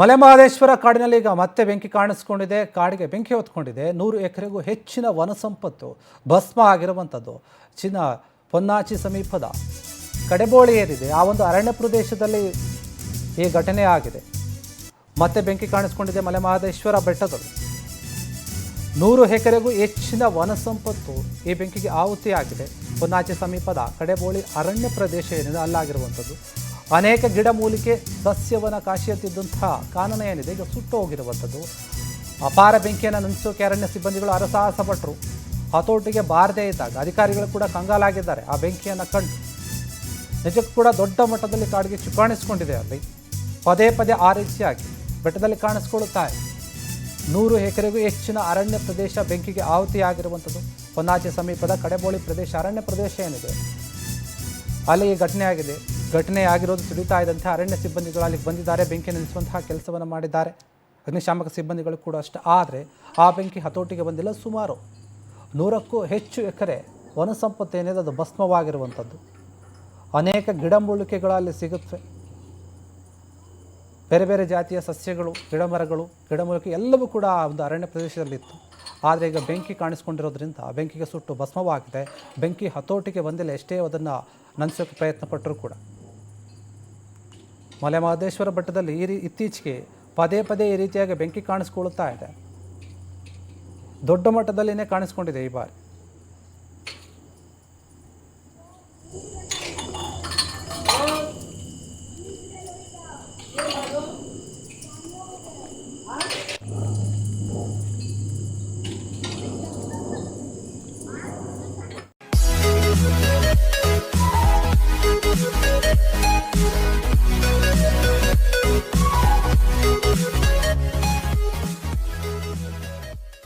ಮಲೆಮಹದೇಶ್ವರ ಕಾಡಿನಲ್ಲಿ ಈಗ ಮತ್ತೆ ಬೆಂಕಿ ಕಾಣಿಸ್ಕೊಂಡಿದೆ. ಕಾಡಿಗೆ ಬೆಂಕಿ ಹೊತ್ಕೊಂಡಿದೆ. 100 ಎಕರೆಗೂ ಹೆಚ್ಚಿನ ವನ ಸಂಪತ್ತು ಭಸ್ಮ ಆಗಿರುವಂಥದ್ದು ಪೊನ್ನಾಚಿ ಸಮೀಪದ ಕಡೆಬೋಳಿ ಏರಿದೆ. ಆ ಒಂದು ಅರಣ್ಯ ಪ್ರದೇಶದಲ್ಲಿ ಈ ಘಟನೆ ಆಗಿದೆ. ಮತ್ತೆ ಬೆಂಕಿ ಕಾಣಿಸ್ಕೊಂಡಿದೆ ಮಲೆಮಹದೇಶ್ವರ ಬೆಟ್ಟದಲ್ಲಿ. 100 ಎಕರೆಗೂ ಹೆಚ್ಚಿನ ವನ ಸಂಪತ್ತು ಈ ಬೆಂಕಿಗೆ ಆಹುತಿಯಾಗಿದೆ. ಪೊನ್ನಾಚಿ ಸಮೀಪದ ಕಡೆಬೋಳಿ ಅರಣ್ಯ ಪ್ರದೇಶ ಏನಿದೆ ಅಲ್ಲಾಗಿರುವಂಥದ್ದು. ಅನೇಕ ಗಿಡಮೂಲಿಕೆ ಸಸ್ಯವನ ಕಾಶಿಯತ್ತಿದ್ದಂತಹ ಕಾನನ ಏನಿದೆ ಈಗ ಸುಟ್ಟು ಹೋಗಿರುವಂಥದ್ದು. ಅಪಾರ ಬೆಂಕಿಯನ್ನು ನಂದಿಸೋಕೆ ಅರಣ್ಯ ಸಿಬ್ಬಂದಿಗಳು ಹರಸಾಹಸ ಪಟ್ಟರು. ಹತೋಟಿಗೆ ಬಾರದೇ ಇದ್ದಾಗ ಅಧಿಕಾರಿಗಳು ಕೂಡ ಕಂಗಾಲಾಗಿದ್ದಾರೆ. ಆ ಬೆಂಕಿಯನ್ನು ಕಂಡು ನಿಜಕ್ಕೂ ಕೂಡ ದೊಡ್ಡ ಮಟ್ಟದಲ್ಲಿ ಕಾಡಿಗೆ ಕಾಣಿಸ್ಕೊಂಡಿದೆ. ಅಲ್ಲಿ ಪದೇ ಪದೇ ಆ ರೀತಿಯಾಗಿ ಬೆಟ್ಟದಲ್ಲಿ ಕಾಣಿಸ್ಕೊಳ್ಳುತ್ತಾ ಇದೆ. 100 ಎಕರೆಗೂ ಹೆಚ್ಚಿನ ಅರಣ್ಯ ಪ್ರದೇಶ ಬೆಂಕಿಗೆ ಆಹುತಿಯಾಗಿರುವಂಥದ್ದು. ಪೊನ್ನಾಚಿ ಸಮೀಪದ ಕಡೆಬೋಳಿ ಪ್ರದೇಶ ಅರಣ್ಯ ಪ್ರದೇಶ ಏನಿದೆ ಅಲ್ಲಿ ಈ ಘಟನೆ ಆಗಿರೋದು ತಿಳಿತಾ ಇದ್ದಂತೆ ಅರಣ್ಯ ಸಿಬ್ಬಂದಿಗಳು ಅಲ್ಲಿಗೆ ಬಂದಿದ್ದಾರೆ. ಬೆಂಕಿ ನಿಲ್ಲಿಸುವಂತಹ ಕೆಲಸವನ್ನು ಮಾಡಿದ್ದಾರೆ. ಅಗ್ನಿಶಾಮಕ ಸಿಬ್ಬಂದಿಗಳು ಕೂಡ ಅಷ್ಟೇ. ಆದರೆ ಆ ಬೆಂಕಿ ಹತೋಟಿಗೆ ಬಂದಿಲ್ಲ. ಸುಮಾರು 100ಕ್ಕೂ ಹೆಚ್ಚು ಎಕರೆ ವನ ಸಂಪತ್ತು ಏನಿದೆ ಅದು ಭಸ್ಮವಾಗಿರುವಂಥದ್ದು. ಅನೇಕ ಗಿಡಮೂಲಿಕೆಗಳು ಅಲ್ಲಿ ಸಿಗುತ್ತವೆ. ಬೇರೆ ಬೇರೆ ಜಾತಿಯ ಸಸ್ಯಗಳು, ಗಿಡಮೂಲಿಕೆ ಎಲ್ಲವೂ ಕೂಡ ಆ ಒಂದು ಅರಣ್ಯ ಪ್ರದೇಶದಲ್ಲಿತ್ತು. ಆದರೆ ಈಗ ಬೆಂಕಿ ಕಾಣಿಸ್ಕೊಂಡಿರೋದ್ರಿಂದ ಆ ಬೆಂಕಿಗೆ ಸುಟ್ಟು ಭಸ್ಮವಾಗಿದೆ. ಬೆಂಕಿ ಹತೋಟಿಗೆ ಬಂದಿಲ್ಲ. ಎಷ್ಟೇ ಅದನ್ನು ನಂದಿಸೋಕ್ಕೆ ಪ್ರಯತ್ನ ಪಟ್ಟರೂ ಕೂಡ. ಮಲೆಮಹದೇಶ್ವರ ಬೆಟ್ಟದಲ್ಲಿ ಇತ್ತೀಚೆಗೆ ಪದೇ ಈ ರೀತಿಯಾಗಿ ಬೆಂಕಿ ಕಾಣಿಸ್ಕೊಳ್ಳುತ್ತಾ ಇದೆ. ದೊಡ್ಡ ಮಟ್ಟದಲ್ಲಿನೇ ಕಾಣಿಸ್ಕೊಂಡಿದೆ ಈ ಬಾರಿ.